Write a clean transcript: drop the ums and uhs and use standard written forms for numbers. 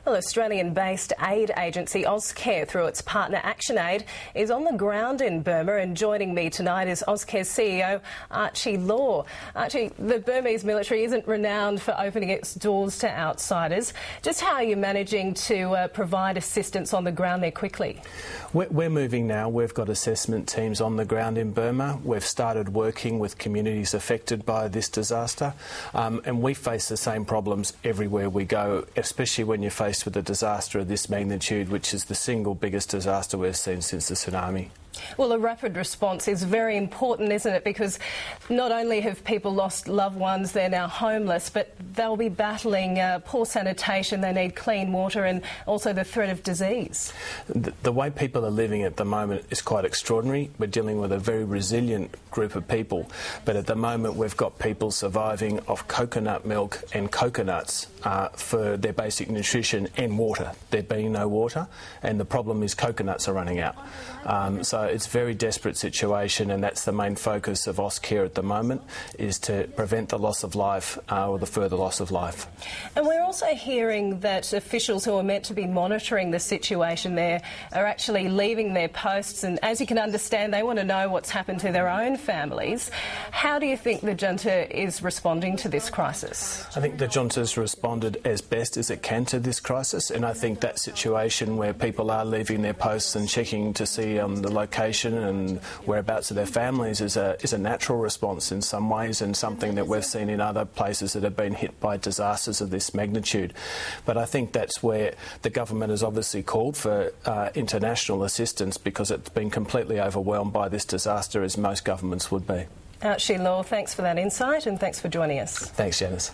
Well, Australian-based aid agency Austcare, through its partner ActionAid, is on the ground in Burma, and joining me tonight is Austcare's CEO, Archie Law. Archie, the Burmese military isn't renowned for opening its doors to outsiders. Just how are you managing to provide assistance on the ground there quickly? We're moving now. We've got assessment teams on the ground in Burma. We've started working with communities affected by this disaster, and we face the same problems everywhere we go, especially when you're faced with a disaster of this magnitude, which is the single biggest disaster we've seen since the tsunami. Well, a rapid response is very important, isn't it? Because not only have people lost loved ones, they're now homeless, but they'll be battling poor sanitation, they need clean water and also the threat of disease. The way people are living at the moment is quite extraordinary. We're dealing with a very resilient group of people, but at the moment we've got people surviving off coconut milk and coconuts for their basic nutrition and water. There being no water, and the problem is coconuts are running out. So it's a very desperate situation, and that's the main focus of Austcare at the moment, is to prevent the loss of life or the further loss of life. And we're also hearing that officials who are meant to be monitoring the situation there are actually leaving their posts, and as you can understand, they want to know what's happened to their own families. How do you think the junta is responding to this crisis? I think the junta's responded as best as it can to this crisis, and I think that situation where people are leaving their posts and checking to see the location and whereabouts of their families is a natural response in some ways, and something that we've seen in other places that have been hit by disasters of this magnitude. But I think that's where the government has obviously called for international assistance, because it's been completely overwhelmed by this disaster, as most governments would be. Archie Law, thanks for that insight and thanks for joining us. Thanks, Janice.